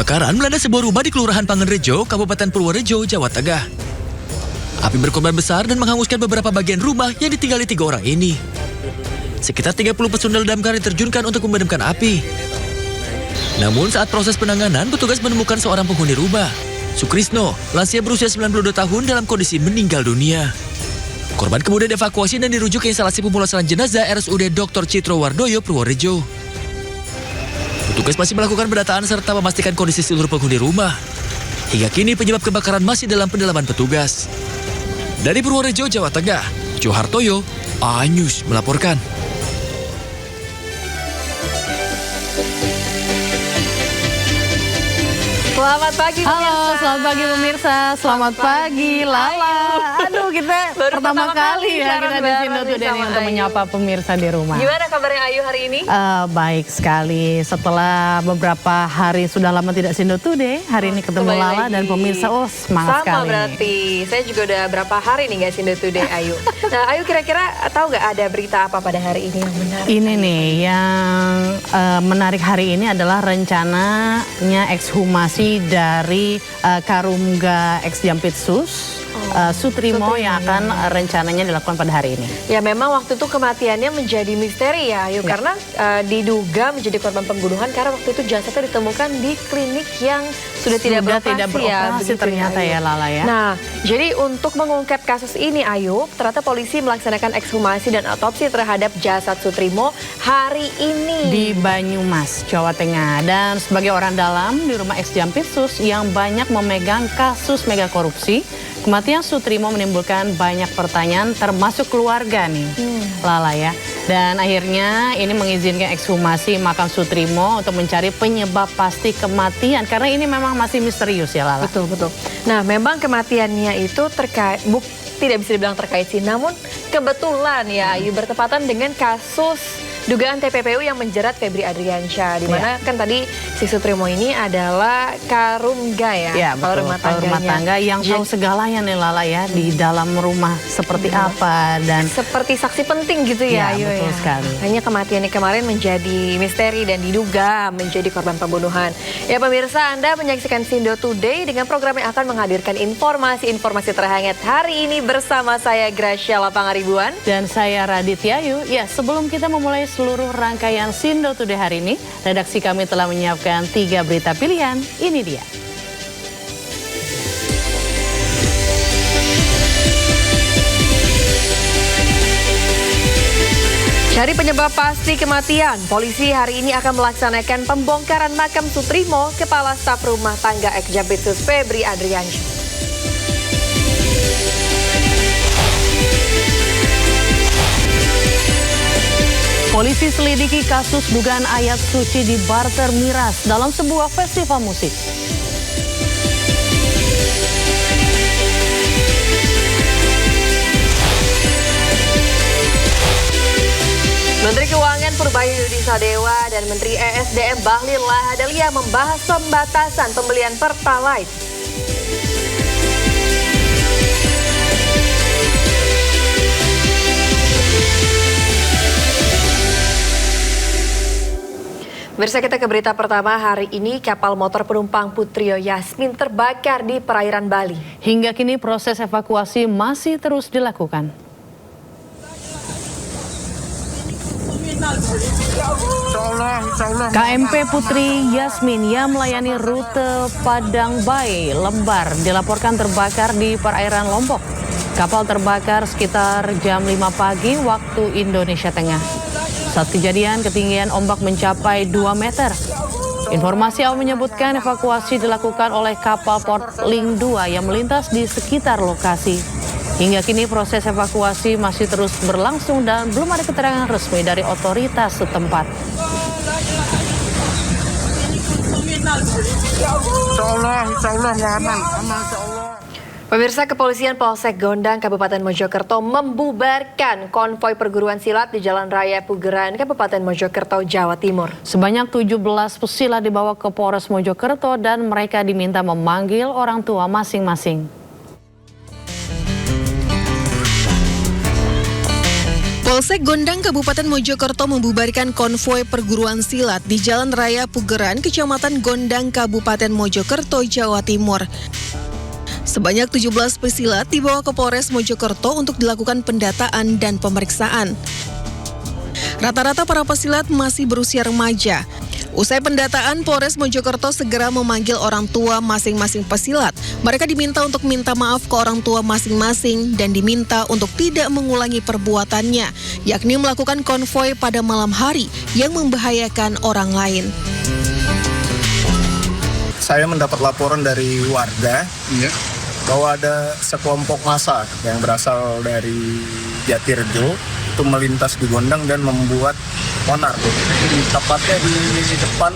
Kebakaran melanda sebuah rumah di Kelurahan Pangenrejo, Kabupaten Purworejo, Jawa Tengah. Api berkorban besar dan menghanguskan beberapa bagian rumah yang ditinggali 3 orang ini. Sekitar 30 personel damkar diterjunkan untuk memadamkan api. Namun saat proses penanganan, petugas menemukan seorang penghuni rumah, Sukrisno, lansia berusia 92 tahun dalam kondisi meninggal dunia. Korban kemudian dievakuasi dan dirujuk ke instalasi pemulasaran jenazah RSUD Dr. Citro Wardoyo, Purworejo. Petugas masih melakukan pendataan serta memastikan kondisi seluruh penghuni rumah. Hingga kini penyebab kebakaran masih dalam pendalaman petugas. Dari Purworejo, Jawa Tengah, Johartoyo, A-News melaporkan. Selamat pagi pemirsa. Halo, selamat pagi pemirsa. Selamat pagi Lala. Aduh, kita pertama kali ya kita di sini tuh Deni untuk menyapa pemirsa di rumah. Gimana kabarnya Ayu hari ini? Baik sekali. Setelah beberapa hari sudah lama tidak Sindo Today, hari ini ketemu Lala dan pemirsa. Oh, semangat sekali. Sama berarti. Saya juga udah berapa hari nih nggak Sindo Today Ayu. Nah, Ayu kira-kira tahu nggak ada berita apa pada hari ini yang menarik? Ini nih yang menarik hari ini adalah rencananya ekshumasi dari Karungga ex Jampitsus Sutrimo yang akan rencananya dilakukan pada hari ini. Ya memang waktu itu kematiannya menjadi misteri ya Ayu, karena diduga menjadi korban pembunuhan karena waktu itu jasadnya ditemukan di klinik yang sudah tidak beroperasi ya, ternyata ya Lala ya. Nah, jadi untuk mengungkap kasus ini Ayu, ternyata polisi melaksanakan ekshumasi dan otopsi terhadap jasad Sutrimo hari ini di Banyumas, Jawa Tengah. Dan sebagai orang dalam di rumah ex Jampitsus yang banyak memegang kasus mega korupsi, kematian Sutrimo menimbulkan banyak pertanyaan termasuk keluarga nih, Lala ya. Dan akhirnya ini mengizinkan ekshumasi makam Sutrimo untuk mencari penyebab pasti kematian karena ini memang masih misterius ya Lala. Betul. Nah, memang kematiannya itu tidak bisa dibilang terkait sih, namun kebetulan ya Ayu bertepatan dengan kasus dugaan TPPU yang menjerat Febri Adriansyah, di mana kan tadi si Sutrimo ini adalah Karungga ya, betul, rumah tangga yang tahu segalanya nih Lala ya di dalam rumah seperti apa dan seperti saksi penting gitu ya Ayu betul ya. Sekali. Hanya kematiannya kemarin menjadi misteri dan diduga menjadi korban pembunuhan. Ya pemirsa, Anda menyaksikan Sindo Today dengan program yang akan menghadirkan informasi-informasi terhangat hari ini bersama saya Graciela Pangaribuan dan saya Raditya Ayu. Ya, sebelum kita memulai seluruh rangkaian Sindo Today hari ini, redaksi kami telah menyiapkan 3 berita pilihan. Ini dia. Cari penyebab pasti kematian, polisi hari ini akan melaksanakan pembongkaran makam Sutrimo, Kepala Staf Rumah Tangga ex Jampitsus Febri Adriansyah. Polisi selidiki kasus dugaan ayat suci di barter miras dalam sebuah festival musik. Menteri Keuangan Purbayudi Sadewa dan Menteri ESDM Bahlil Lahadalia membahas pembatasan pembelian Pertalite. Pemirsa, kita ke berita pertama hari ini. Kapal motor penumpang Putrio Yasmin terbakar di perairan Bali. Hingga kini proses evakuasi masih terus dilakukan. KMP Putri Yasmin yang melayani rute Padang Bay, Lembar dilaporkan terbakar di perairan Lombok. Kapal terbakar sekitar jam 5 pagi waktu Indonesia Tengah. Saat kejadian, ketinggian ombak mencapai 2 meter. Informasi awal menyebutkan evakuasi dilakukan oleh kapal Port Link 2 yang melintas di sekitar lokasi. Hingga kini proses evakuasi masih terus berlangsung dan belum ada keterangan resmi dari otoritas setempat. Insya Allah aman. Pemirsa, Kepolisian Polsek Gondang, Kabupaten Mojokerto membubarkan konvoi perguruan silat di Jalan Raya Pugeran, Kabupaten Mojokerto, Jawa Timur. Sebanyak 17 pesilat dibawa ke Polres Mojokerto dan mereka diminta memanggil orang tua masing-masing. Polsek Gondang Kabupaten Mojokerto membubarkan konvoi perguruan silat di Jalan Raya Pugeran, Kecamatan Gondang, Kabupaten Mojokerto, Jawa Timur. Sebanyak 17 pesilat dibawa ke Polres Mojokerto untuk dilakukan pendataan dan pemeriksaan. Rata-rata para pesilat masih berusia remaja. Usai pendataan, Polres Mojokerto segera memanggil orang tua masing-masing pesilat. Mereka diminta untuk minta maaf ke orang tua masing-masing dan diminta untuk tidak mengulangi perbuatannya, yakni melakukan konvoi pada malam hari yang membahayakan orang lain. Saya mendapat laporan dari warga bahwa ada sekelompok massa yang berasal dari Jatirejo itu melintas di Gondang dan membuat onar. Tepatnya di depan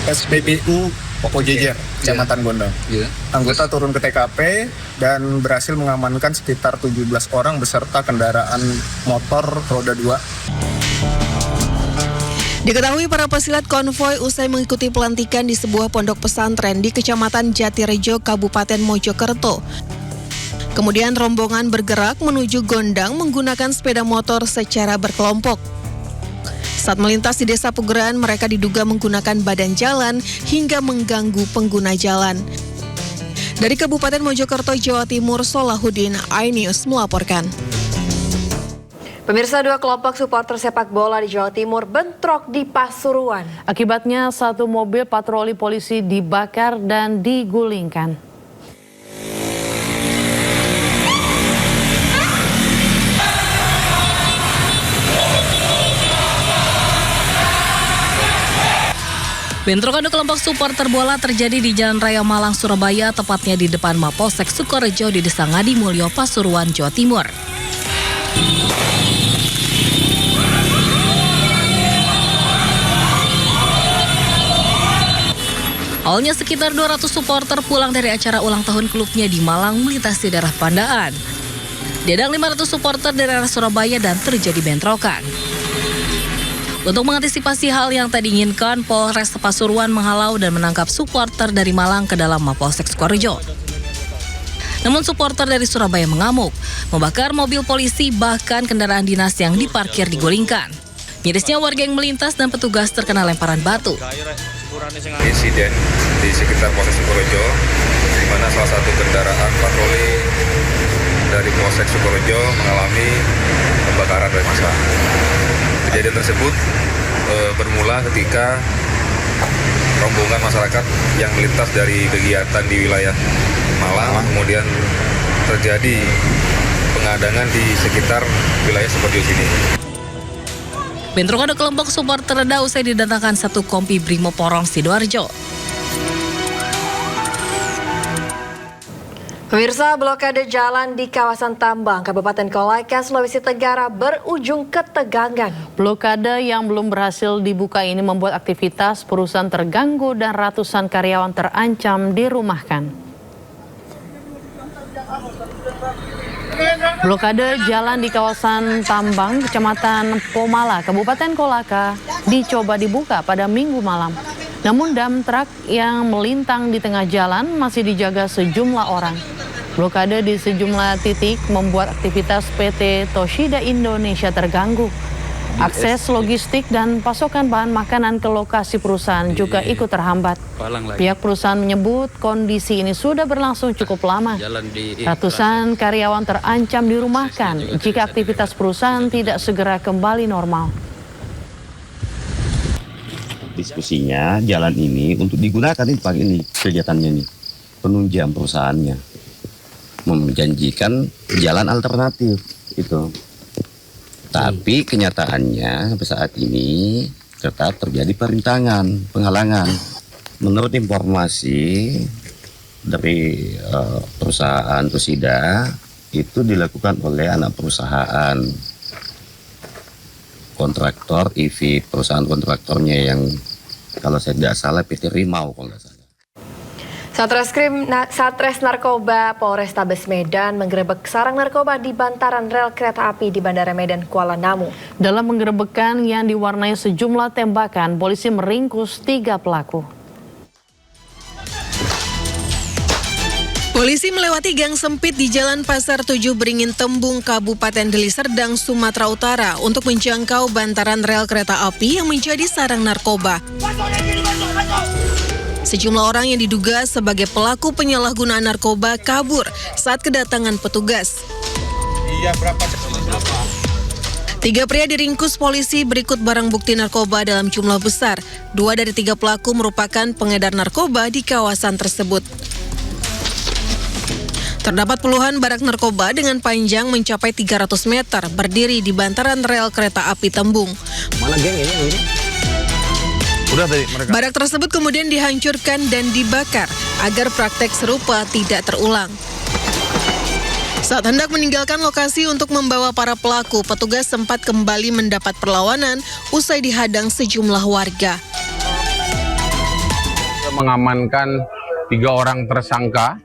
SPBU Poko Jejer, Kecamatan Gondang. Anggota turun ke TKP dan berhasil mengamankan sekitar 17 orang beserta kendaraan motor roda 2. Diketahui para pesilat konvoi usai mengikuti pelantikan di sebuah pondok pesantren di Kecamatan Jatirejo, Kabupaten Mojokerto. Kemudian rombongan bergerak menuju Gondang menggunakan sepeda motor secara berkelompok. Saat melintas di Desa Pugeran, mereka diduga menggunakan badan jalan hingga mengganggu pengguna jalan. Dari Kabupaten Mojokerto, Jawa Timur, Solahuddin, iNews melaporkan. Pemirsa, 2 kelompok supporter sepak bola di Jawa Timur bentrok di Pasuruan. Akibatnya satu mobil patroli polisi dibakar dan digulingkan. Bentrokan 2 kelompok supporter bola terjadi di Jalan Raya Malang, Surabaya, tepatnya di depan Mapolsek Sukorejo di Desa Ngadimulyo, Pasuruan, Jawa Timur. Awalnya sekitar 200 supporter pulang dari acara ulang tahun klubnya di Malang melintasi daerah Pandaan. Diadang 500 supporter dari arah Surabaya dan terjadi bentrokan. Untuk mengantisipasi hal yang tak diinginkan, Polres Pasuruan menghalau dan menangkap supporter dari Malang ke dalam Mapolsek Sukorejo. Namun supporter dari Surabaya mengamuk, membakar mobil polisi bahkan kendaraan dinas yang diparkir digulingkan. Mirisnya warga yang melintas dan petugas terkena lemparan batu. Insiden di sekitar Polsek Sukorejo, di mana salah satu kendaraan patroli dari Polsek Sukorejo mengalami pembakaran oleh massa. Kejadian tersebut bermula ketika rombongan masyarakat yang melintas dari kegiatan di wilayah Malang, kemudian terjadi pengadangan di sekitar wilayah Sukorejo sini. Bentrokan 2 kelompok supporter reda usai didatangkan satu kompi Brimo Porong Sidoarjo. Pemirsa, blokade jalan di kawasan Tambang, Kabupaten Kolaka, Sulawesi Tenggara berujung ketegangan. Blokade yang belum berhasil dibuka ini membuat aktivitas perusahaan terganggu dan ratusan karyawan terancam dirumahkan. Blokade jalan di kawasan Tambang, Kecamatan Pomala, Kabupaten Kolaka dicoba dibuka pada Minggu malam. Namun dam truk yang melintang di tengah jalan masih dijaga sejumlah orang. Blokade di sejumlah titik membuat aktivitas PT Toshida Indonesia terganggu. Akses logistik dan pasokan bahan makanan ke lokasi perusahaan juga ikut terhambat. Pihak perusahaan menyebut kondisi ini sudah berlangsung cukup lama. Ratusan karyawan terancam dirumahkan jika aktivitas perusahaan tidak segera kembali normal. Diskusinya jalan ini untuk digunakan ini pagi ini kegiatannya ini penunjang perusahaannya menjanjikan jalan alternatif itu. Tapi kenyataannya sampai saat ini tetap terjadi perintangan, penghalangan. Menurut informasi dari perusahaan Tosida itu dilakukan oleh anak perusahaan kontraktor EV, perusahaan kontraktornya yang kalau saya tidak salah PT Rimau kalau nggak salah. Satres Narkoba Polrestabes Medan menggerebek sarang narkoba di bantaran rel kereta api di Bandara Medan, Kuala Namu. Dalam penggerebekan yang diwarnai sejumlah tembakan, polisi meringkus 3 pelaku. Polisi melewati gang sempit di Jalan Pasar 7 Beringin Tembung, Kabupaten Deli Serdang, Sumatera Utara untuk menjangkau bantaran rel kereta api yang menjadi sarang narkoba. Sejumlah orang yang diduga sebagai pelaku penyalahgunaan narkoba kabur saat kedatangan petugas. 3 pria diringkus polisi berikut barang bukti narkoba dalam jumlah besar. 2 dari 3 pelaku merupakan pengedar narkoba di kawasan tersebut. Terdapat puluhan barak narkoba dengan panjang mencapai 300 meter berdiri di bantaran rel kereta api Tembung. Mana geng ini? Udah tadi mereka. Barak tersebut kemudian dihancurkan dan dibakar agar praktek serupa tidak terulang. Saat hendak meninggalkan lokasi untuk membawa para pelaku, petugas sempat kembali mendapat perlawanan usai dihadang sejumlah warga. Mengamankan 3 orang tersangka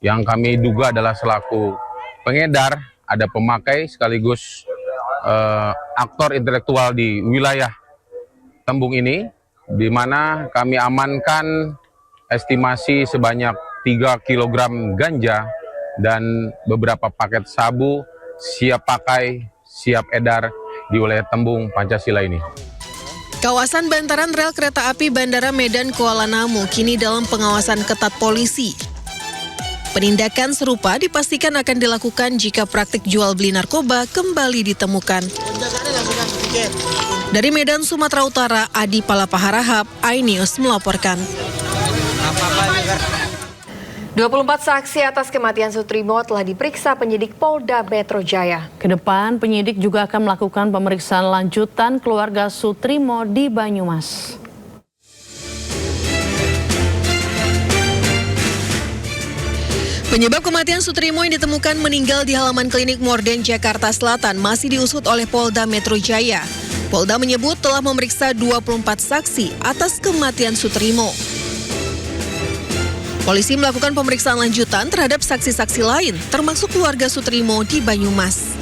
yang kami duga adalah selaku pengedar, ada pemakai sekaligus aktor intelektual di wilayah Tembung ini, di mana kami amankan estimasi sebanyak 3 kg ganja dan beberapa paket sabu siap pakai, siap edar di wilayah Tembung Pancasila ini. Kawasan bantaran rel kereta api Bandara Medan Kuala Namu kini dalam pengawasan ketat polisi. Penindakan serupa dipastikan akan dilakukan jika praktik jual beli narkoba kembali ditemukan. Dari Medan, Sumatera Utara, Adi Palapaharahap, iNews melaporkan. 24 saksi atas kematian Sutrimo telah diperiksa penyidik Polda Metro Jaya. Kedepan penyidik juga akan melakukan pemeriksaan lanjutan keluarga Sutrimo di Banyumas. Penyebab kematian Sutrimo yang ditemukan meninggal di halaman klinik Morden, Jakarta Selatan masih diusut oleh Polda Metro Jaya. Polda menyebut telah memeriksa 24 saksi atas kematian Sutrimo. Polisi melakukan pemeriksaan lanjutan terhadap saksi-saksi lain, termasuk keluarga Sutrimo di Banyumas.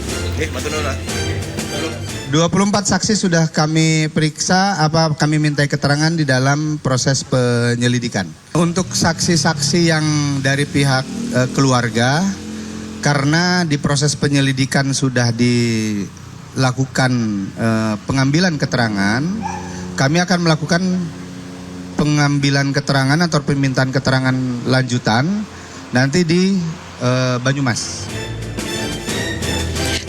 24 saksi sudah kami periksa, kami mintai keterangan di dalam proses penyelidikan. Untuk saksi-saksi yang dari pihak keluarga, karena di proses penyelidikan sudah dilakukan pengambilan keterangan, kami akan melakukan pengambilan keterangan atau permintaan keterangan lanjutan nanti di Banyumas.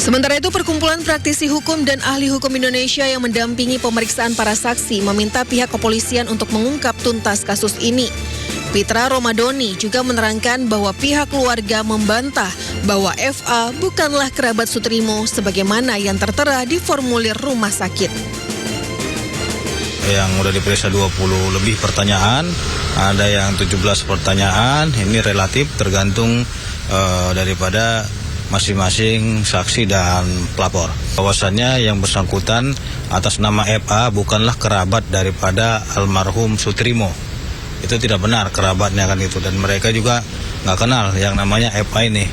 Sementara itu, Perkumpulan Praktisi Hukum dan Ahli Hukum Indonesia yang mendampingi pemeriksaan para saksi meminta pihak kepolisian untuk mengungkap tuntas kasus ini. Pitra Romadoni juga menerangkan bahwa pihak keluarga membantah bahwa FA bukanlah kerabat Sutrimo sebagaimana yang tertera di formulir rumah sakit. Yang udah diperiksa 20 lebih pertanyaan, ada yang 17 pertanyaan, ini relatif tergantung daripada masing-masing saksi dan pelapor. Bahwasannya yang bersangkutan atas nama FA bukanlah kerabat daripada almarhum Sutrimo. Itu tidak benar kerabatnya kan itu, dan mereka juga nggak kenal yang namanya FA ini.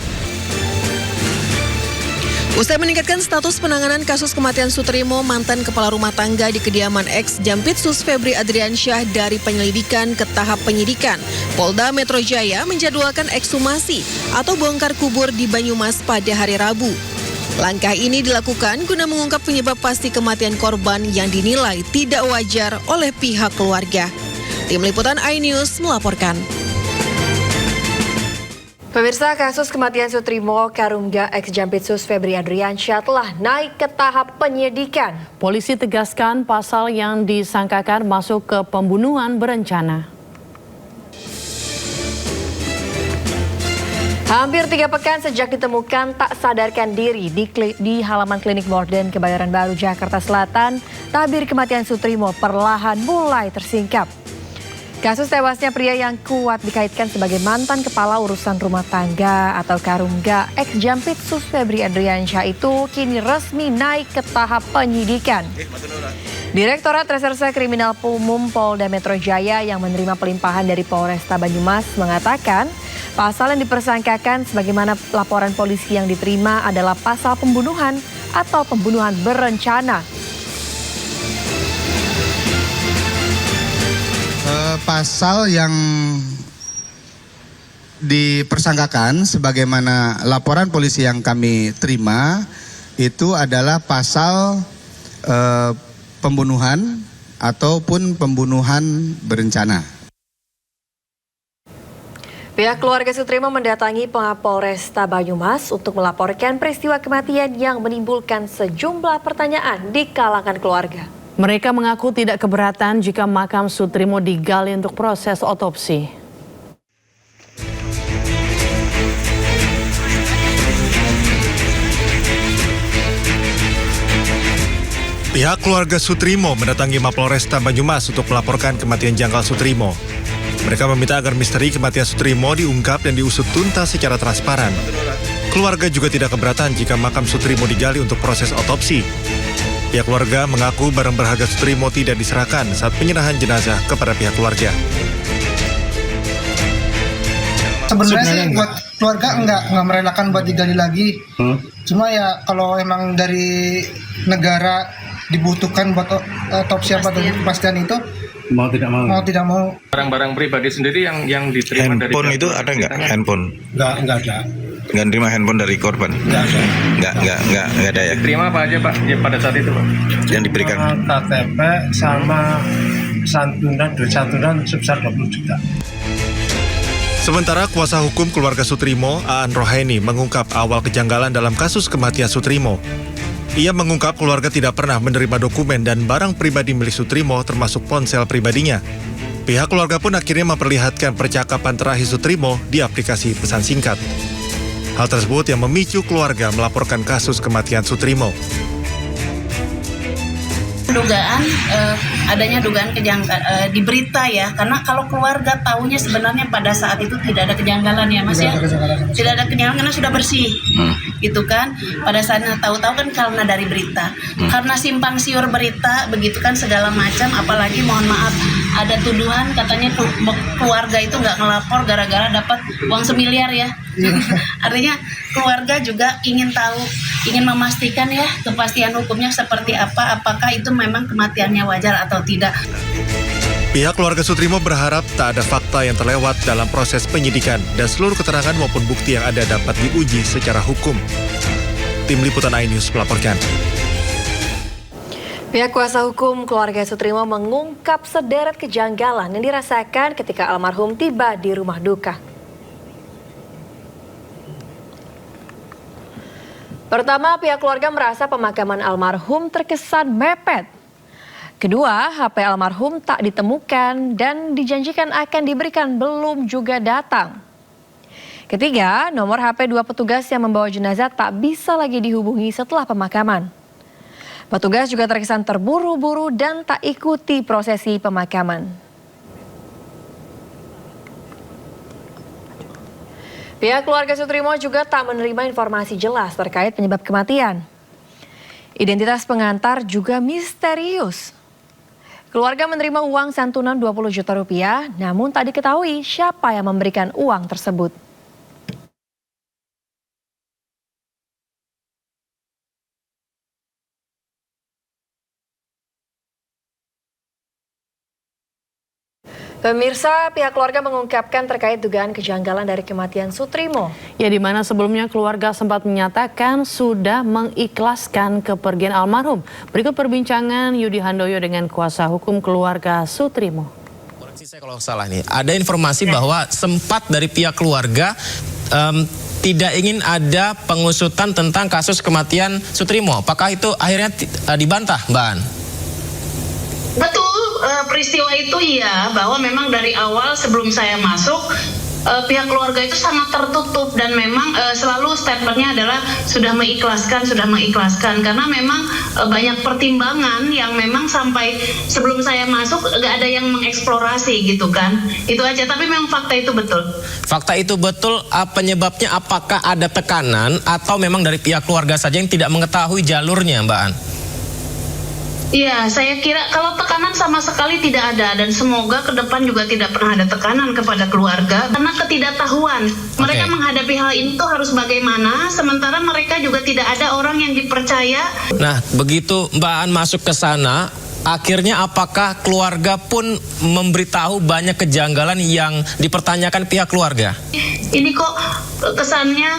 Usai meningkatkan status penanganan kasus kematian Sutrimo, mantan kepala rumah tangga di kediaman ex-Jampitsus Febri Adriansyah dari penyelidikan ke tahap penyidikan, Polda Metro Jaya menjadwalkan ekshumasi atau bongkar kubur di Banyumas pada hari Rabu. Langkah ini dilakukan guna mengungkap penyebab pasti kematian korban yang dinilai tidak wajar oleh pihak keluarga. Tim Liputan iNews melaporkan. Pemirsa, kasus kematian Sutrimo Karungga ex-Jampitsus Febri Adriansyah telah naik ke tahap penyidikan. Polisi tegaskan pasal yang disangkakan masuk ke pembunuhan berencana. Hampir 3 pekan sejak ditemukan tak sadarkan diri di halaman klinik Morden, Kebayoran Baru, Jakarta Selatan, tabir kematian Sutrimo perlahan mulai tersingkap. Kasus tewasnya pria yang kuat dikaitkan sebagai mantan kepala urusan rumah tangga atau Karungga ex-Jampitsus Febri Adriansyah itu kini resmi naik ke tahap penyidikan. Direktorat Reserse Kriminal Umum Polda Metro Jaya yang menerima pelimpahan dari Polresta Banyumas mengatakan pasal yang dipersangkakan sebagaimana laporan polisi yang diterima adalah pasal pembunuhan atau pembunuhan berencana. Pasal yang dipersangkakan sebagaimana laporan polisi yang kami terima itu adalah pasal pembunuhan ataupun pembunuhan berencana. Pihak keluarga Sutrimo mendatangi Polresta Banyumas untuk melaporkan peristiwa kematian yang menimbulkan sejumlah pertanyaan di kalangan keluarga. Mereka mengaku tidak keberatan jika makam Sutrimo digali untuk proses otopsi. Pihak keluarga Sutrimo mendatangi Mapolresta Banyumas untuk melaporkan kematian janggal Sutrimo. Mereka meminta agar misteri kematian Sutrimo diungkap dan diusut tuntas secara transparan. Keluarga juga tidak keberatan jika makam Sutrimo digali untuk proses otopsi. Pihak keluarga mengaku barang berharga Sutrimo tidak diserahkan saat penyerahan jenazah kepada pihak keluarga. Sebenarnya sih buat keluarga enggak merelakan buat digali lagi. Cuma ya kalau emang dari negara dibutuhkan buat otopsi apa kepastian itu mau tidak mau. Barang-barang pribadi sendiri yang diterima dari handphone itu ada nggak? Handphone? Enggak ada. Nggak terima handphone dari korban? Enggak ada ya? Terima apa aja Pak ya, pada saat itu Pak? Yang diberikan? KTP sama santunan sebesar 20 juta. Sementara kuasa hukum keluarga Sutrimo, Aan Rohaini, mengungkap awal kejanggalan dalam kasus kematian Sutrimo. Ia mengungkap keluarga tidak pernah menerima dokumen dan barang pribadi milik Sutrimo termasuk ponsel pribadinya. Pihak keluarga pun akhirnya memperlihatkan percakapan terakhir Sutrimo di aplikasi pesan singkat. Hal tersebut yang memicu keluarga melaporkan kasus kematian Sutrimo. Adanya dugaan kejanggalan di berita ya, karena kalau keluarga tahunya sebenarnya pada saat itu tidak ada kejanggalan ya Mas ya, tidak ada kejanggalan karena sudah bersih, gitu kan. Pada saat tahu-tahu kan karena dari berita, karena simpang siur berita begitu kan segala macam, apalagi mohon maaf ada tuduhan katanya keluarga itu nggak ngelapor gara-gara dapat uang 1 miliar ya. Artinya keluarga juga ingin tahu, ingin memastikan ya kepastian hukumnya seperti apa, apakah itu memang kematiannya wajar atau tidak. Pihak keluarga Sutrimo berharap tak ada fakta yang terlewat dalam proses penyidikan dan seluruh keterangan maupun bukti yang ada dapat diuji secara hukum. Tim Liputan iNews melaporkan. Pihak kuasa hukum keluarga Sutrimo mengungkap sederet kejanggalan yang dirasakan ketika almarhum tiba di rumah duka. Pertama, pihak keluarga merasa pemakaman almarhum terkesan mepet. Kedua, HP almarhum tak ditemukan dan dijanjikan akan diberikan belum juga datang. Ketiga, nomor HP 2 petugas yang membawa jenazah tak bisa lagi dihubungi setelah pemakaman. Petugas juga terkesan terburu-buru dan tak ikuti prosesi pemakaman. Pihak keluarga Sutrimo juga tak menerima informasi jelas terkait penyebab kematian. Identitas pengantar juga misterius. Keluarga menerima uang santunan 20 juta rupiah, namun tak diketahui siapa yang memberikan uang tersebut. Pemirsa, pihak keluarga mengungkapkan terkait dugaan kejanggalan dari kematian Sutrimo. Ya, di mana sebelumnya keluarga sempat menyatakan sudah mengikhlaskan kepergian almarhum. Berikut perbincangan Yudi Handoyo dengan kuasa hukum keluarga Sutrimo. Koreksi saya kalau salah nih, ada informasi bahwa sempat dari pihak keluarga tidak ingin ada pengusutan tentang kasus kematian Sutrimo. Apakah itu akhirnya dibantah, Mbak An? Betul, peristiwa itu ya, bahwa memang dari awal sebelum saya masuk pihak keluarga itu sangat tertutup dan memang selalu statementnya adalah sudah mengikhlaskan karena memang banyak pertimbangan yang memang sampai sebelum saya masuk gak ada yang mengeksplorasi gitu kan, itu aja. Tapi memang fakta itu betul. Fakta itu betul. Penyebabnya apakah ada tekanan atau memang dari pihak keluarga saja yang tidak mengetahui jalurnya, Mbak An? Iya, saya kira kalau tekanan sama sekali tidak ada dan semoga ke depan juga tidak pernah ada tekanan kepada keluarga karena ketidaktahuan. Mereka menghadapi hal ini tuh harus bagaimana, sementara mereka juga tidak ada orang yang dipercaya. Nah, begitu Mbak An masuk ke sana, akhirnya apakah keluarga pun memberitahu banyak kejanggalan yang dipertanyakan pihak keluarga? Ini kok kesannya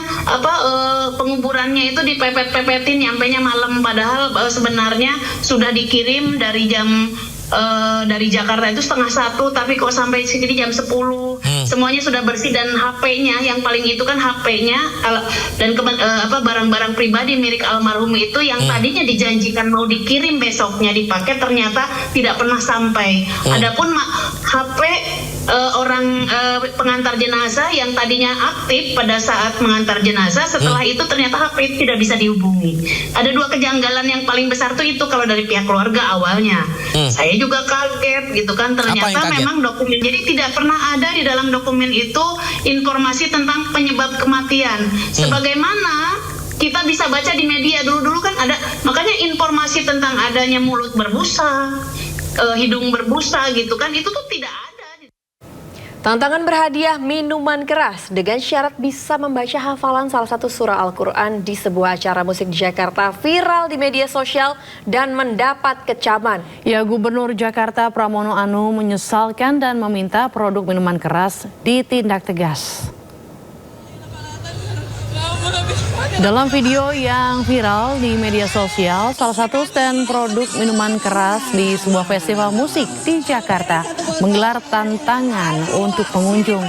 penguburannya itu dipepet-pepetin nyampenya malam, padahal sebenarnya sudah dikirim dari dari Jakarta itu 12:30, tapi kok sampai sini jam 10. Semuanya sudah bersih dan HP-nya yang paling itu kan HP-nya dan barang-barang pribadi milik almarhum itu yang tadinya dijanjikan mau dikirim besoknya dipakai, ternyata tidak pernah sampai. Adapun HP orang pengantar jenazah yang tadinya aktif pada saat mengantar jenazah, setelah itu ternyata HP tidak bisa dihubungi. Ada 2 kejanggalan yang paling besar tuh itu kalau dari pihak keluarga awalnya. Saya juga kaget gitu kan, ternyata memang dokumen, jadi tidak pernah ada di dalam dokumen itu informasi tentang penyebab kematian. Sebagaimana kita bisa baca di media dulu kan ada, makanya informasi tentang adanya mulut berbusa, hidung berbusa gitu kan, itu tuh tidak ada. Tantangan berhadiah minuman keras dengan syarat bisa membaca hafalan salah satu surah Al-Quran di sebuah acara musik di Jakarta viral di media sosial dan mendapat kecaman. Ya, Gubernur Jakarta Pramono Anung menyesalkan dan meminta produk minuman keras ditindak tegas. Dalam video yang viral di media sosial, salah satu stand produk minuman keras di sebuah festival musik di Jakarta menggelar tantangan untuk pengunjung.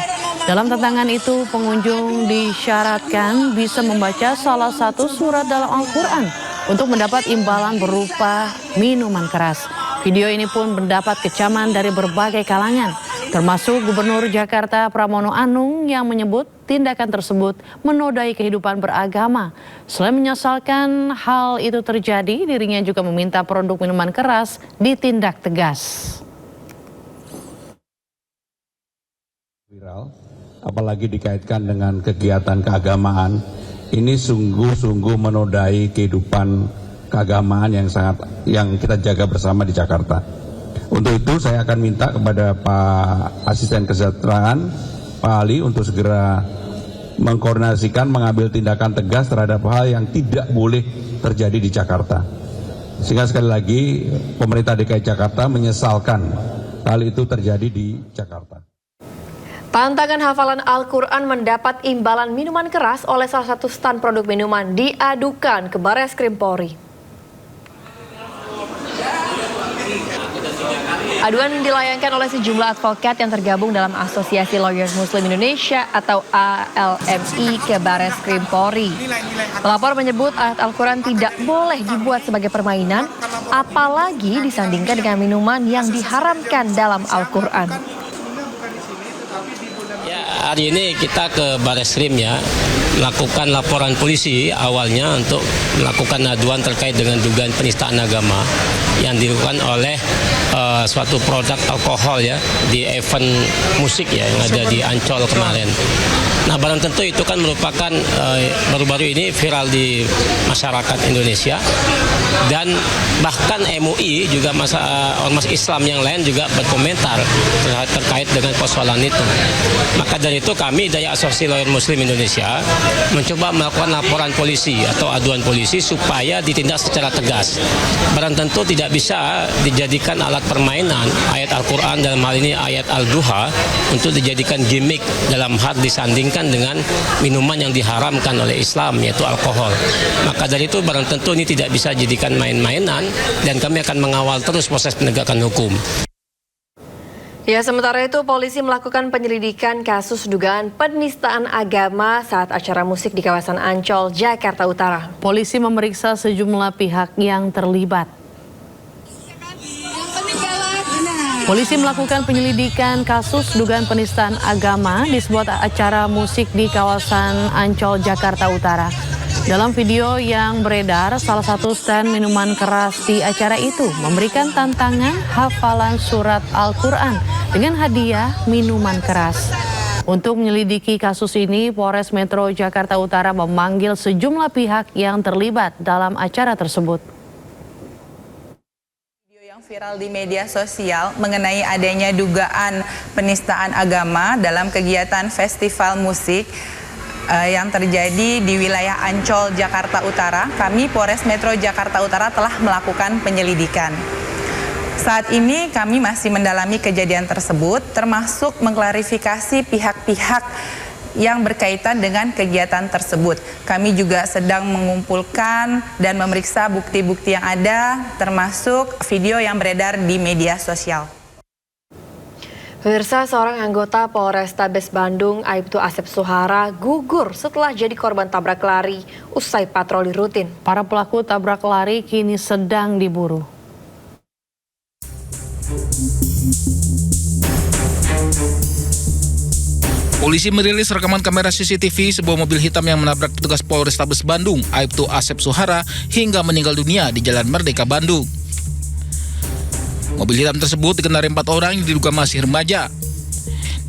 Dalam tantangan itu, pengunjung disyaratkan bisa membaca salah satu surat dalam Al-Quran untuk mendapat imbalan berupa minuman keras. Video ini pun mendapat kecaman dari berbagai kalangan, termasuk Gubernur Jakarta Pramono Anung yang menyebut tindakan tersebut menodai kehidupan beragama. Selain menyesalkan hal itu terjadi, dirinya juga meminta produk minuman keras ditindak tegas. Viral, apalagi dikaitkan dengan kegiatan keagamaan, ini sungguh-sungguh menodai kehidupan keagamaan yang kita jaga bersama di Jakarta. Untuk itu saya akan minta kepada Pak Asisten Kesejahteraan, Pak Ali, untuk segera mengkoordinasikan, mengambil tindakan tegas terhadap hal yang tidak boleh terjadi di Jakarta. Sehingga sekali lagi pemerintah DKI Jakarta menyesalkan hal itu terjadi di Jakarta. Tantangan hafalan Al-Quran mendapat imbalan minuman keras oleh salah satu stand produk minuman diadukan ke Barreskrim Polri. Aduan dilayangkan oleh sejumlah advokat yang tergabung dalam Asosiasi Lawyers Muslim Indonesia atau ALMI ke Barreskrim Polri. Pelapor menyebut ayat Al-Quran tidak boleh dibuat sebagai permainan, apalagi disandingkan dengan minuman yang diharamkan dalam Al-Quran. Ya, hari ini kita ke Barreskrim ya, melakukan laporan polisi awalnya untuk melakukan aduan terkait dengan dugaan penistaan agama yang dilakukan oleh suatu produk alkohol ya di event musik ya yang ada di Ancol kemarin. Nah, barang tentu itu kan merupakan baru-baru ini viral di masyarakat Indonesia, dan bahkan MUI juga ormas Islam yang lain juga berkomentar terkait dengan persoalan itu. Maka dari itu kami dari Asosiasi Lawyer Muslim Indonesia mencoba melakukan laporan polisi atau aduan polisi supaya ditindak secara tegas. Barang tentu tidak bisa dijadikan alat permainan ayat Al-Quran, dalam hal ini ayat Al-Duha, untuk dijadikan gimmick dalam hal disandingkan dengan minuman yang diharamkan oleh Islam, yaitu alkohol. Maka dari itu barang tentu ini tidak bisa dijadikan main-mainan, dan kami akan mengawal terus proses penegakan hukum. Ya, sementara itu polisi melakukan penyelidikan kasus dugaan penistaan agama saat acara musik di kawasan Ancol, Jakarta Utara. Polisi memeriksa sejumlah pihak yang terlibat. Polisi melakukan penyelidikan kasus dugaan penistaan agama di sebuah acara musik di kawasan Ancol, Jakarta Utara. Dalam video yang beredar, salah satu stand minuman keras di acara itu memberikan tantangan hafalan surat Al-Quran dengan hadiah minuman keras. Untuk menyelidiki kasus ini, Polres Metro Jakarta Utara memanggil sejumlah pihak yang terlibat dalam acara tersebut. Viral di media sosial mengenai adanya dugaan penistaan agama dalam kegiatan festival musik yang terjadi di wilayah Ancol, Jakarta Utara. Kami Polres Metro Jakarta Utara telah melakukan penyelidikan. Saat ini kami masih mendalami kejadian tersebut, termasuk mengklarifikasi pihak-pihak yang berkaitan dengan kegiatan tersebut. Kami juga sedang mengumpulkan dan memeriksa bukti-bukti yang ada, termasuk video yang beredar di media sosial. Pemirsa, seorang anggota Polrestabes Bandung, Aibtu Asep Suhara, gugur setelah jadi korban tabrak lari usai patroli rutin. Para pelaku tabrak lari kini sedang diburu. Polisi merilis rekaman kamera CCTV sebuah mobil hitam yang menabrak petugas Polrestabes Bandung, Aibtu Asep Suhara, hingga meninggal dunia di Jalan Merdeka, Bandung. Mobil hitam tersebut dikendarai 4 orang yang diduga masih remaja.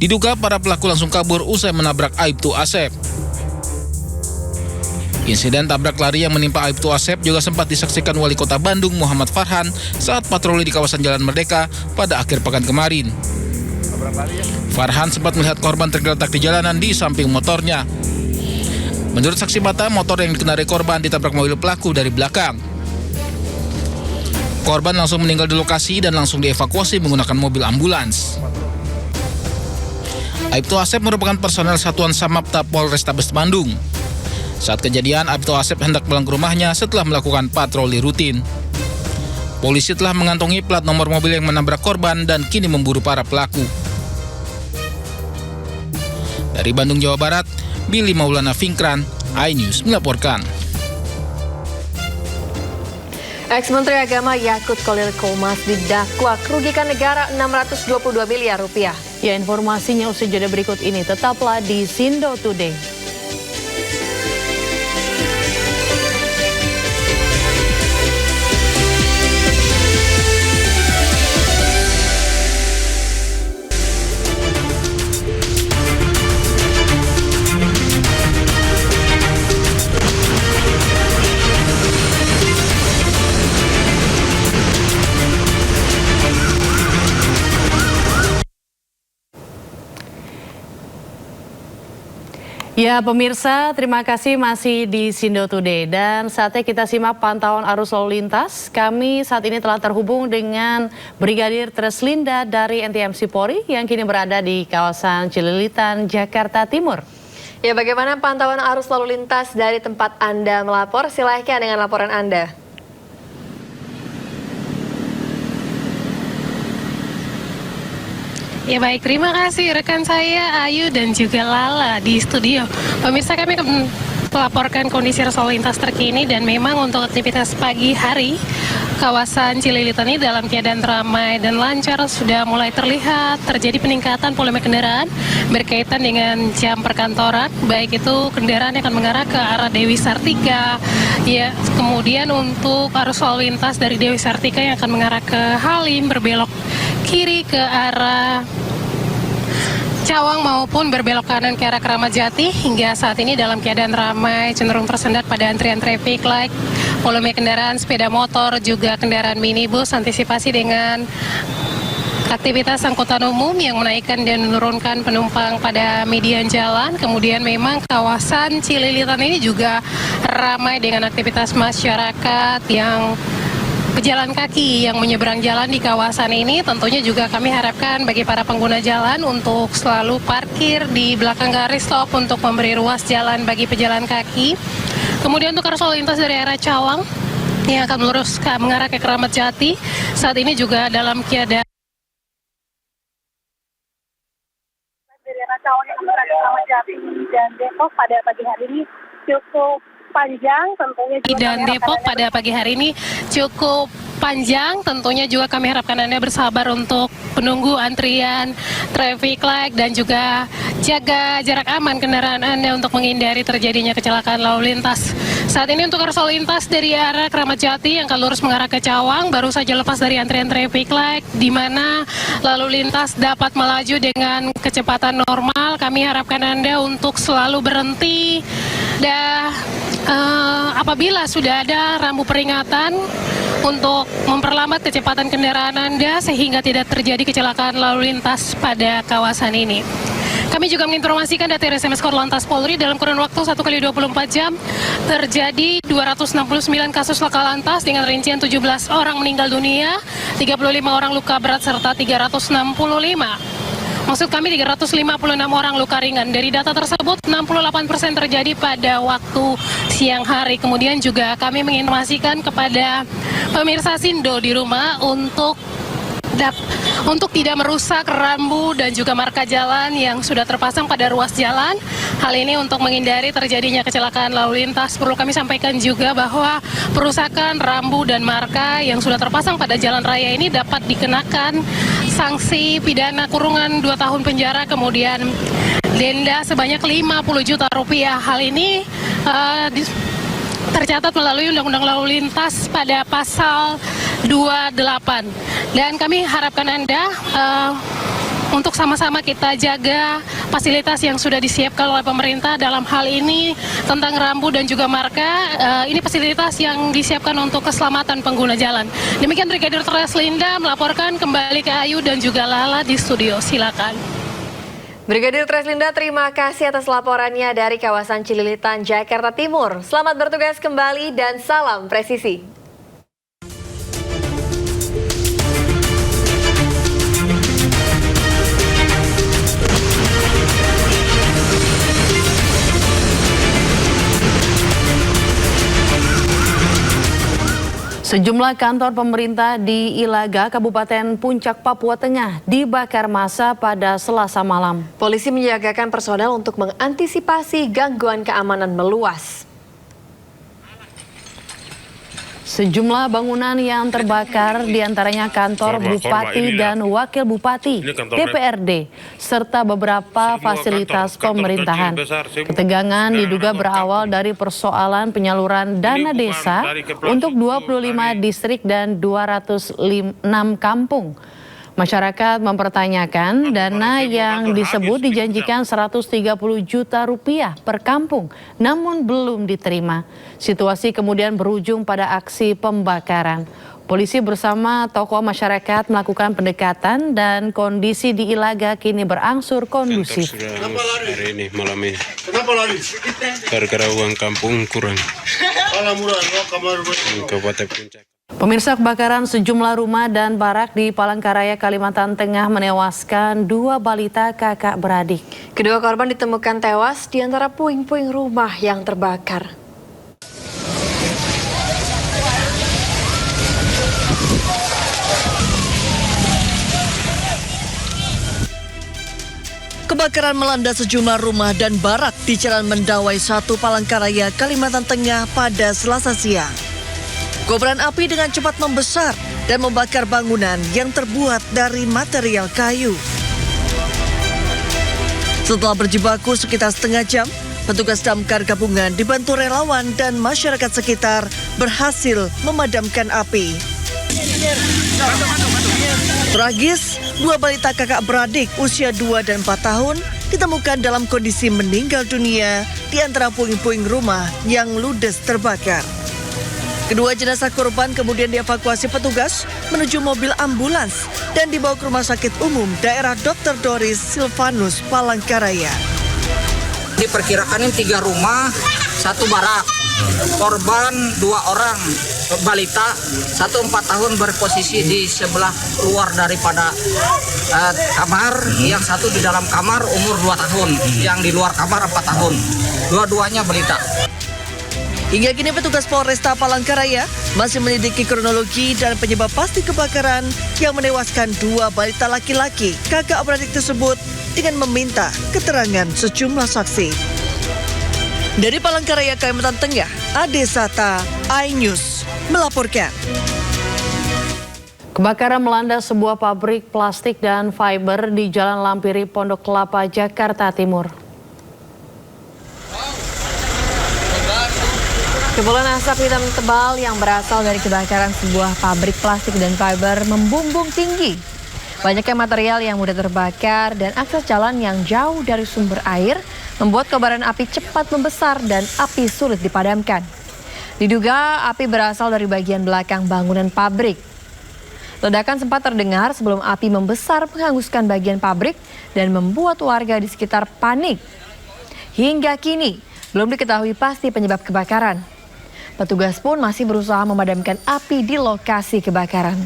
Diduga para pelaku langsung kabur usai menabrak Aibtu Asep. Insiden tabrak lari yang menimpa Aibtu Asep juga sempat disaksikan Wali Kota Bandung Muhammad Farhan saat patroli di kawasan Jalan Merdeka pada akhir pekan kemarin. Farhan sempat melihat korban tergeletak di jalanan di samping motornya. Menurut saksi mata, motor yang dikendarai korban ditabrak mobil pelaku dari belakang. Korban langsung meninggal di lokasi dan langsung dievakuasi menggunakan mobil ambulans. Aibtu Asep merupakan personel Satuan Samapta Polrestabes Bandung. Saat kejadian, Aibtu Asep hendak pulang ke rumahnya setelah melakukan patroli rutin. Polisi telah mengantongi plat nomor mobil yang menabrak korban dan kini memburu para pelaku. Dari Bandung, Jawa Barat, Billy Maulana Finkran, iNews melaporkan. Ex-Menteri Agama Yakut Khalil Qomas didakwa kerugikan negara 622 miliar rupiah. Ya, informasinya usai jeda berikut ini. Tetaplah di Sindo Today. Ya pemirsa, terima kasih masih di Sindo Today dan saatnya kita simak pantauan arus lalu lintas. Kami saat ini telah terhubung dengan Brigadir Treslinda dari NTMC Polri yang kini berada di kawasan Cililitan, Jakarta Timur. Ya, bagaimana pantauan arus lalu lintas dari tempat Anda melapor? Silahkan dengan laporan Anda. Ya baik, terima kasih rekan saya Ayu dan juga Lala di studio. Pemirsa, kami melaporkan kondisi arus lalu lintas terkini dan memang untuk aktivitas pagi hari kawasan Cililitan ini dalam keadaan ramai dan lancar. Sudah mulai terlihat terjadi peningkatan volume kendaraan berkaitan dengan jam perkantoran, baik itu kendaraan yang akan mengarah ke arah Dewi Sartika, ya, kemudian untuk arus lalu lintas dari Dewi Sartika yang akan mengarah ke Halim berbelok kiri ke arah Cawang maupun berbelok kanan ke arah Keramat Jati hingga saat ini dalam keadaan ramai, cenderung tersendat pada antrian traffic light, volume kendaraan sepeda motor juga kendaraan minibus, antisipasi dengan aktivitas angkutan umum yang menaikkan dan menurunkan penumpang pada median jalan. Kemudian memang kawasan Cililitan ini juga ramai dengan aktivitas masyarakat yang pejalan kaki yang menyeberang jalan di kawasan ini. Tentunya juga kami harapkan bagi para pengguna jalan untuk selalu parkir di belakang garis stop untuk memberi ruas jalan bagi pejalan kaki. Kemudian untuk arus lalu lintas dari arah Cawang yang akan lurus mengarah ke Keramat Jati saat ini juga dalam keadaan dari arah Cawang yang mengarah ke Keramat Jati dan Depok pada pagi hari ini cukup panjang, tentunya juga dan Depok pada pagi hari ini cukup panjang. Tentunya juga kami harapkan Anda bersabar untuk menunggu antrian traffic light dan juga jaga jarak aman kendaraan Anda untuk menghindari terjadinya kecelakaan lalu lintas. Saat ini untuk arus lalu lintas dari arah Keramat Jati yang akan lurus mengarah ke Cawang baru saja lepas dari antrian traffic light, di mana lalu lintas dapat melaju dengan kecepatan normal. Kami harapkan Anda untuk selalu berhenti dan apabila sudah ada rambu peringatan untuk memperlambat kecepatan kendaraan Anda sehingga tidak terjadi kecelakaan lalu lintas pada kawasan ini. Kami juga menginformasikan dari SMS Korlantas Polri dalam kurun waktu 1 kali 24 jam terjadi 269 kasus laka lantas dengan rincian 17 orang meninggal dunia, 35 orang luka berat serta 365. Maksud kami 356 orang luka ringan. Dari data tersebut 68% terjadi pada waktu siang hari. Kemudian juga kami menginformasikan kepada pemirsa Sindo di rumah untuk tidak merusak rambu dan juga marka jalan yang sudah terpasang pada ruas jalan. Hal ini untuk menghindari terjadinya kecelakaan lalu lintas. Perlu kami sampaikan juga bahwa perusakan rambu dan marka yang sudah terpasang pada jalan raya ini dapat dikenakan sanksi pidana kurungan 2 tahun penjara, kemudian denda sebanyak 50 juta rupiah. Hal ini tercatat melalui Undang-Undang Lalu Lintas pada pasal 28. Dan kami harapkan Anda untuk sama-sama kita jaga fasilitas yang sudah disiapkan oleh pemerintah dalam hal ini tentang rambu dan juga marka. Ini fasilitas yang disiapkan untuk keselamatan pengguna jalan. Demikian Brigadir Treslinda melaporkan kembali ke Ayu dan juga Lala di studio. Silakan. Brigadir Treslinda, terima kasih atas laporannya dari kawasan Cililitan, Jakarta Timur. Selamat bertugas kembali dan salam presisi. Sejumlah kantor pemerintah di Ilaga, Kabupaten Puncak, Papua Tengah dibakar massa pada Selasa malam. Polisi menyiagakan personel untuk mengantisipasi gangguan keamanan meluas. Sejumlah bangunan yang terbakar diantaranya kantor Bupati dan Wakil Bupati, DPRD, serta beberapa fasilitas pemerintahan. Ketegangan diduga berawal dari persoalan penyaluran dana desa untuk 25 distrik dan 206 kampung. Masyarakat mempertanyakan dana yang disebut dijanjikan 130 juta rupiah per kampung, namun belum diterima. Situasi kemudian berujung pada aksi pembakaran. Polisi bersama tokoh masyarakat melakukan pendekatan dan kondisi di Ilaga kini berangsur kondusif. Hari ini malam ini. Kenapa lari? Gara-gara uang kampung kurang. Kabupaten Puncak. Pemirsa, kebakaran sejumlah rumah dan barak di Palangkaraya, Kalimantan Tengah menewaskan 2 balita kakak beradik. Kedua korban ditemukan tewas di antara puing-puing rumah yang terbakar. Kebakaran melanda sejumlah rumah dan barak di Jalan Mendawai 1 Palangkaraya, Kalimantan Tengah pada Selasa siang. Kobaran api dengan cepat membesar dan membakar bangunan yang terbuat dari material kayu. Setelah berjibaku sekitar setengah jam, petugas damkar gabungan dibantu relawan dan masyarakat sekitar berhasil memadamkan api. Tragis, 2 balita kakak beradik usia 2 dan 4 tahun ditemukan dalam kondisi meninggal dunia di antara puing-puing rumah yang ludes terbakar. Kedua jenazah korban kemudian dievakuasi petugas menuju mobil ambulans dan dibawa ke Rumah Sakit Umum Daerah Dr. Doris Silvanus, Palangkaraya. Diperkirakan 3 rumah, 1 barak. Korban 2 orang, balita, 1 4 tahun berposisi di sebelah luar daripada kamar, yang 1 di dalam kamar umur 2 tahun, yang di luar kamar 4 tahun. Dua-duanya balita. Hingga kini petugas Polresta Palangkaraya masih menyelidiki kronologi dan penyebab pasti kebakaran yang menewaskan 2 balita laki-laki kakak beradik tersebut dengan meminta keterangan sejumlah saksi. Dari Palangkaraya, Kalimantan Tengah, Ade Sata, iNews melaporkan. Kebakaran melanda sebuah pabrik plastik dan fiber di Jalan Lampiri, Pondok Kelapa, Jakarta Timur. Kepulan asap hitam tebal yang berasal dari kebakaran sebuah pabrik plastik dan fiber membumbung tinggi. Banyaknya material yang mudah terbakar dan akses jalan yang jauh dari sumber air membuat kobaran api cepat membesar dan api sulit dipadamkan. Diduga api berasal dari bagian belakang bangunan pabrik. Ledakan sempat terdengar sebelum api membesar menghanguskan bagian pabrik dan membuat warga di sekitar panik. Hingga kini, belum diketahui pasti penyebab kebakaran. Petugas pun masih berusaha memadamkan api di lokasi kebakaran.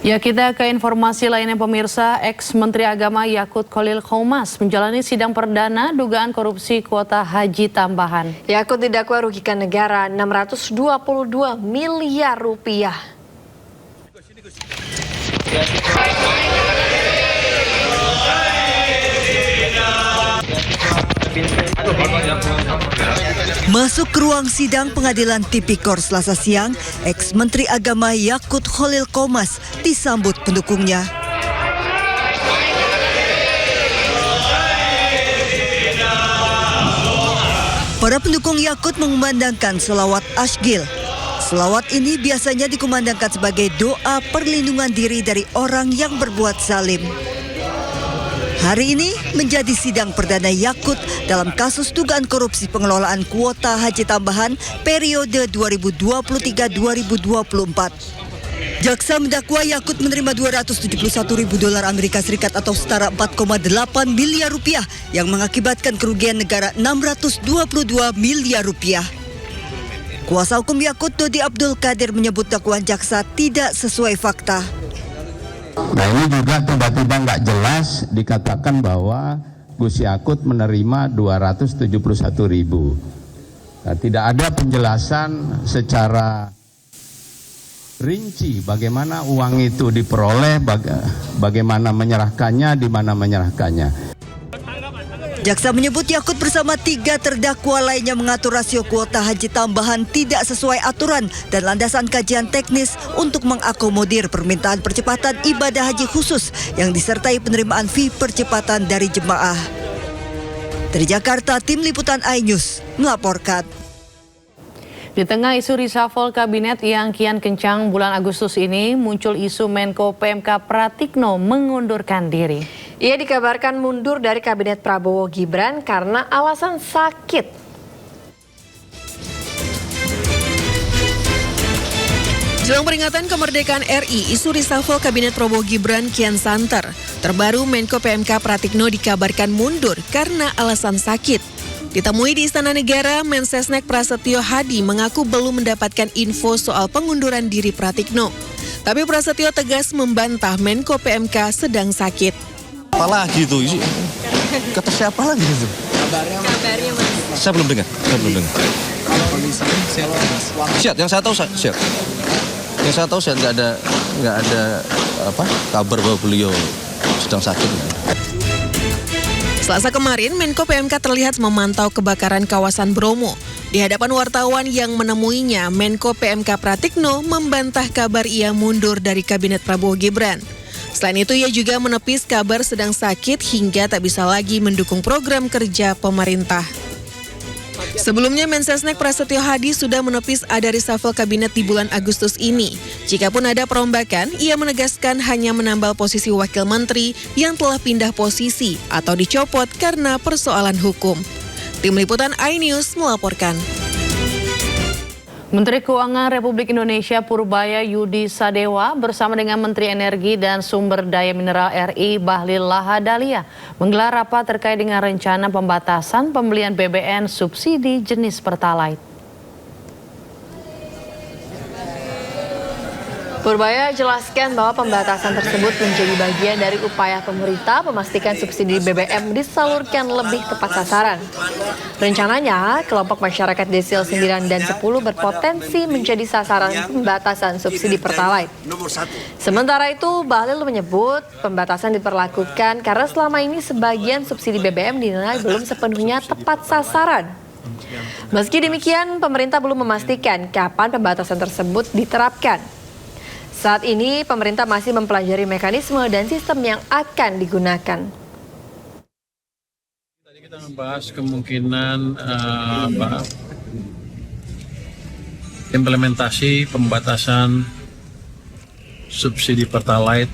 Ya, kita ke informasi lainnya pemirsa. Ex-Menteri Agama Yakut Khalil Qomas menjalani sidang perdana dugaan korupsi kuota haji tambahan. Yakut didakwa rugikan negara 622 miliar rupiah. Masuk ke ruang sidang pengadilan Tipikor Selasa siang, ex-Menteri Agama Yakut Khalil Qomas disambut pendukungnya. Para pendukung Yakut mengumandangkan selawat Ashgil. Selawat ini biasanya dikumandangkan sebagai doa perlindungan diri dari orang yang berbuat zalim. Hari ini menjadi sidang perdana Yakut dalam kasus dugaan korupsi pengelolaan kuota haji tambahan periode 2023-2024. Jaksa mendakwa Yakut menerima $271.000 Amerika Serikat atau setara 4,8 miliar rupiah yang mengakibatkan kerugian negara 622 miliar rupiah. Kuasa hukum Yakut Dodi Abdul Qadir menyebut dakwaan jaksa tidak sesuai fakta. Nah ini juga tiba-tiba nggak jelas dikatakan bahwa Gus Yakut menerima 271.000. Nah, tidak ada penjelasan secara rinci bagaimana uang itu diperoleh, bagaimana menyerahkannya, di mana menyerahkannya. Jaksa menyebut Yakut bersama 3 terdakwa lainnya mengatur rasio kuota haji tambahan tidak sesuai aturan dan landasan kajian teknis untuk mengakomodir permintaan percepatan ibadah haji khusus yang disertai penerimaan fee percepatan dari jemaah. Dari Jakarta, tim liputan iNews melaporkan. Di tengah isu reshuffle kabinet yang kian kencang bulan Agustus ini, muncul isu Menko PMK Pratikno mengundurkan diri. Ia dikabarkan mundur dari kabinet Prabowo Gibran karena alasan sakit. Jelang peringatan kemerdekaan RI, isu reshuffle kabinet Prabowo Gibran kian santer. Terbaru Menko PMK Pratikno dikabarkan mundur karena alasan sakit. Ditemui di Istana Negara, Mensesnek Prasetyo Hadi mengaku belum mendapatkan info soal pengunduran diri Pratikno. Tapi Prasetyo tegas membantah Menko PMK sedang sakit. Apalagi itu? Kata siapa lagi itu? Kabarnya Mas. Saya belum dengar. Siap, yang saya tahu siap. Yang saya tahu nggak ada kabar bahwa beliau sedang sakit. Selasa kemarin, Menko PMK terlihat memantau kebakaran kawasan Bromo. Di hadapan wartawan yang menemuinya, Menko PMK Pratikno membantah kabar ia mundur dari kabinet Prabowo Gibran. Selain itu, ia juga menepis kabar sedang sakit hingga tak bisa lagi mendukung program kerja pemerintah. Sebelumnya, Mensesnek Prasetyo Hadi sudah menepis ada reshuffle kabinet di bulan Agustus ini. Jikapun ada perombakan, ia menegaskan hanya menambal posisi wakil menteri yang telah pindah posisi atau dicopot karena persoalan hukum. Tim Liputan iNews melaporkan. Menteri Keuangan Republik Indonesia Purbaya Yudi Sadewa bersama dengan Menteri Energi dan Sumber Daya Mineral RI Bahlil Lahadalia menggelar rapat terkait dengan rencana pembatasan pembelian BBM subsidi jenis Pertalite. Purbaya jelaskan bahwa pembatasan tersebut menjadi bagian dari upaya pemerintah memastikan subsidi BBM disalurkan lebih tepat sasaran. Rencananya, kelompok masyarakat desil 9 dan 10 berpotensi menjadi sasaran pembatasan subsidi Pertalite. Sementara itu, Bahlil menyebut pembatasan diperlakukan karena selama ini sebagian subsidi BBM dinilai belum sepenuhnya tepat sasaran. Meski demikian, pemerintah belum memastikan kapan pembatasan tersebut diterapkan. Saat ini, pemerintah masih mempelajari mekanisme dan sistem yang akan digunakan. Tadi kita membahas kemungkinan implementasi pembatasan subsidi Pertalite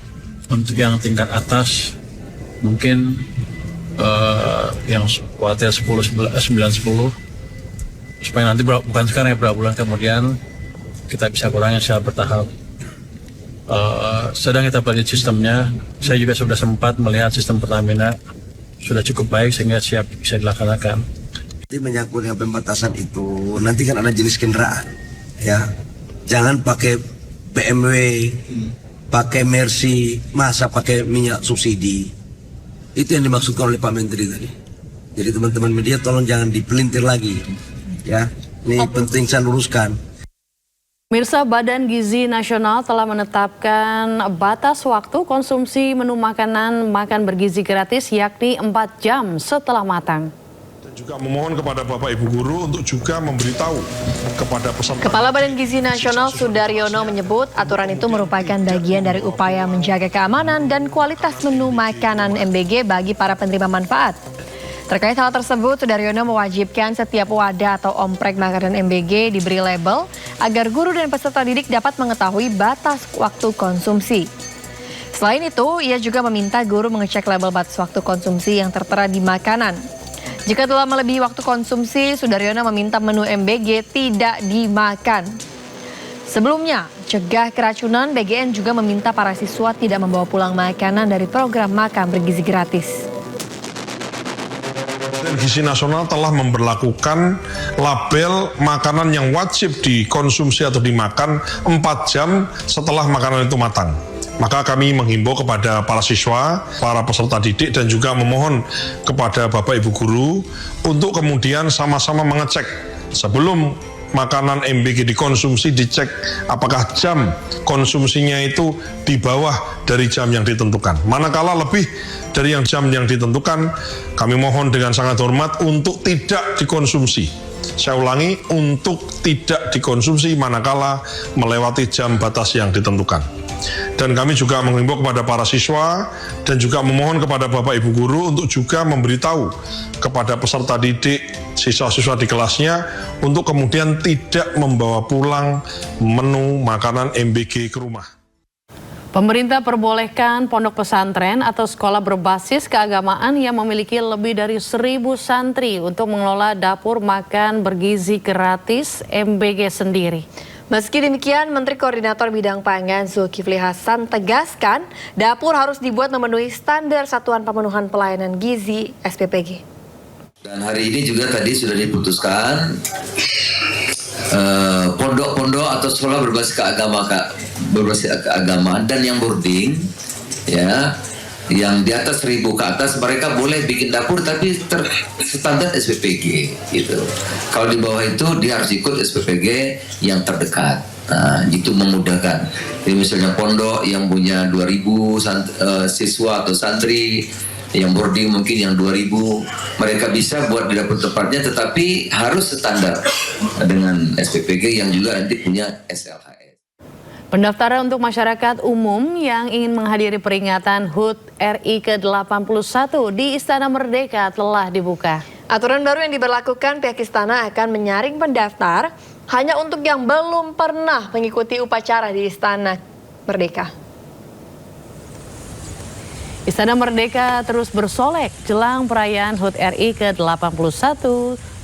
untuk yang tingkat atas, mungkin yang kuartil 10, 9, 10 supaya nanti bukan sekarang ya, beberapa bulan kemudian kita bisa kurangi secara bertahap. Sedang kita pelajari sistemnya. Saya juga sudah sempat melihat sistem Pertamina sudah cukup baik sehingga siap bisa dilaksanakan. Nanti menyangkut dengan pembatasan itu, nanti kan ada jenis kendaraan, ya. Jangan pakai BMW, pakai Mercy, masa pakai minyak subsidi. Itu yang dimaksudkan oleh Pak Menteri tadi. Jadi teman-teman media tolong jangan dipelintir lagi, ya. Ini penting saya luruskan. Mirsa, Badan Gizi Nasional telah menetapkan batas waktu konsumsi menu makanan makan bergizi gratis yakni 4 jam setelah matang. Dan juga memohon kepada Bapak Ibu Guru untuk juga memberitahu kepada peserta. Kepala Badan Gizi Nasional Sudaryono menyebut aturan itu merupakan bagian dari upaya menjaga keamanan dan kualitas menu makanan MBG bagi para penerima manfaat. Terkait hal tersebut, Sudaryono mewajibkan setiap wadah atau omprek makanan MBG diberi label agar guru dan peserta didik dapat mengetahui batas waktu konsumsi. Selain itu, ia juga meminta guru mengecek label batas waktu konsumsi yang tertera di makanan. Jika telah melebihi waktu konsumsi, Sudaryono meminta menu MBG tidak dimakan. Sebelumnya, cegah keracunan, BGN juga meminta para siswa tidak membawa pulang makanan dari program makan bergizi gratis. Gizi Nasional telah memberlakukan label makanan yang wajib dikonsumsi atau dimakan 4 jam setelah makanan itu matang. Maka kami menghimbau kepada para siswa, para peserta didik dan juga memohon kepada Bapak Ibu Guru untuk kemudian sama-sama mengecek sebelum makanan MBG dikonsumsi, dicek apakah jam konsumsinya itu di bawah dari jam yang ditentukan. Manakala lebih dari jam yang ditentukan, kami mohon dengan sangat hormat untuk tidak dikonsumsi. Saya ulangi, untuk tidak dikonsumsi manakala melewati jam batas yang ditentukan. Dan kami juga menghimbau kepada para siswa dan juga memohon kepada Bapak Ibu Guru untuk juga memberitahu kepada peserta didik, siswa-siswa di kelasnya untuk kemudian tidak membawa pulang menu makanan MBG ke rumah. Pemerintah perbolehkan pondok pesantren atau sekolah berbasis keagamaan yang memiliki lebih dari 1.000 santri untuk mengelola dapur makan bergizi gratis MBG sendiri. Meski demikian, Menteri Koordinator Bidang Pangan Zulkifli Hasan tegaskan dapur harus dibuat memenuhi standar Satuan Pemenuhan Pelayanan Gizi SPPG. Dan hari ini juga tadi sudah diputuskan pondok-pondok atau sekolah berbasis keagamaan dan yang boarding, ya, yang di atas 1.000 ke atas mereka boleh bikin dapur tapi standar SPPG gitu. Kalau di bawah itu dia harus ikut SPPG yang terdekat. Nah, itu memudahkan. Jadi misalnya pondok yang punya 2.000 siswa atau santri, yang boarding mungkin yang 2.000, mereka bisa buat di dapur tempatnya tetapi harus standar dengan SPPG yang juga nanti punya SLHS. Pendaftaran untuk masyarakat umum yang ingin menghadiri peringatan HUT RI ke-81 di Istana Merdeka telah dibuka. Aturan baru yang diberlakukan, pihak istana akan menyaring pendaftar hanya untuk yang belum pernah mengikuti upacara di Istana Merdeka. Istana Merdeka terus bersolek jelang perayaan HUT RI ke-81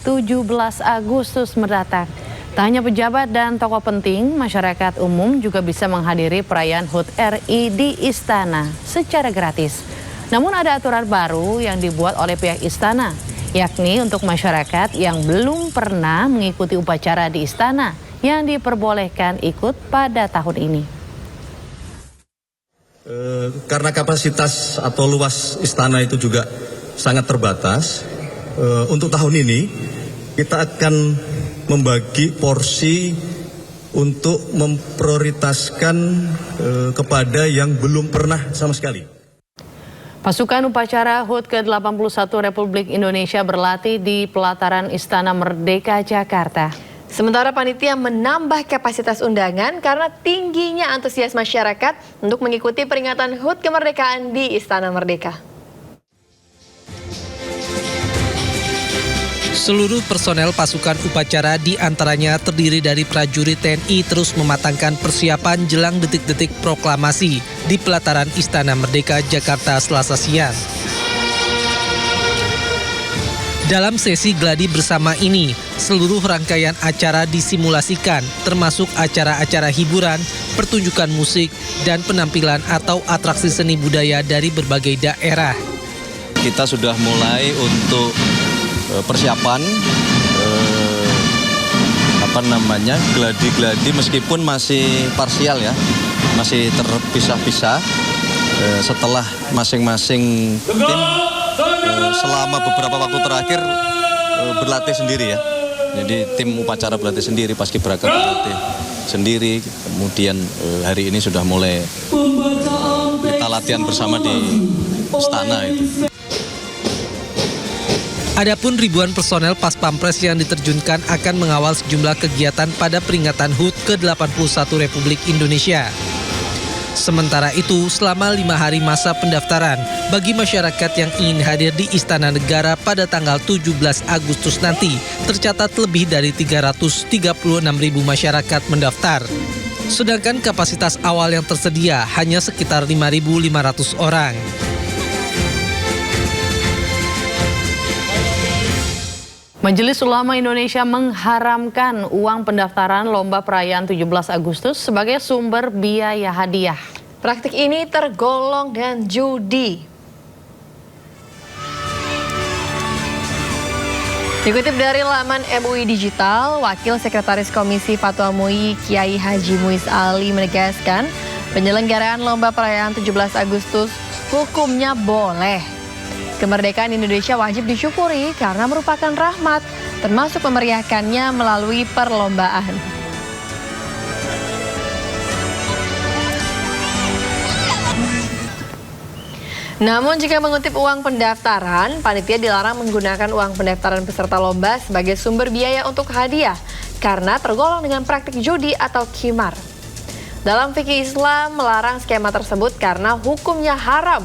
17 Agustus mendatang. Tak hanya pejabat dan tokoh penting, masyarakat umum juga bisa menghadiri perayaan HUT RI di Istana secara gratis. Namun ada aturan baru yang dibuat oleh pihak Istana, yakni untuk masyarakat yang belum pernah mengikuti upacara di Istana yang diperbolehkan ikut pada tahun ini. Karena kapasitas atau luas Istana itu juga sangat terbatas, untuk tahun ini kita akan membagi porsi untuk memprioritaskan kepada yang belum pernah sama sekali. Pasukan upacara HUT ke-81 Republik Indonesia berlatih di pelataran Istana Merdeka, Jakarta. Sementara panitia menambah kapasitas undangan karena tingginya antusias masyarakat untuk mengikuti peringatan HUT kemerdekaan di Istana Merdeka. Seluruh personel pasukan upacara diantaranya terdiri dari prajurit TNI terus mematangkan persiapan jelang detik-detik proklamasi di pelataran Istana Merdeka, Jakarta Selasa siang. Dalam sesi gladi bersama ini, seluruh rangkaian acara disimulasikan, termasuk acara-acara hiburan, pertunjukan musik, dan penampilan atau atraksi seni budaya dari berbagai daerah. Kita sudah mulai untuk persiapan gladi-gladi meskipun masih parsial ya, masih terpisah-pisah. Setelah masing-masing tim selama beberapa waktu terakhir berlatih sendiri ya. Jadi tim upacara berlatih sendiri, paskibraka berlatih sendiri. Kemudian hari ini sudah mulai kita latihan bersama di istana itu. Adapun ribuan personel Pas Pampres yang diterjunkan akan mengawal sejumlah kegiatan pada peringatan HUT ke-81 Republik Indonesia. Sementara itu, selama 5 hari masa pendaftaran, bagi masyarakat yang ingin hadir di Istana Negara pada tanggal 17 Agustus nanti, tercatat lebih dari 336.000 masyarakat mendaftar. Sedangkan kapasitas awal yang tersedia hanya sekitar 5.500 orang. Majelis Ulama Indonesia mengharamkan uang pendaftaran lomba perayaan 17 Agustus sebagai sumber biaya hadiah. Praktik ini tergolong dan judi. Dikutip dari laman MUI Digital, Wakil Sekretaris Komisi Fatwa MUI Kiai Haji Muiz Ali menegaskan penyelenggaraan lomba perayaan 17 Agustus hukumnya boleh. Kemerdekaan Indonesia wajib disyukuri karena merupakan rahmat, termasuk memeriahkannya melalui perlombaan. Namun jika mengutip uang pendaftaran, panitia dilarang menggunakan uang pendaftaran peserta lomba sebagai sumber biaya untuk hadiah karena tergolong dengan praktik judi atau qimar. Dalam fikih Islam melarang skema tersebut karena hukumnya haram.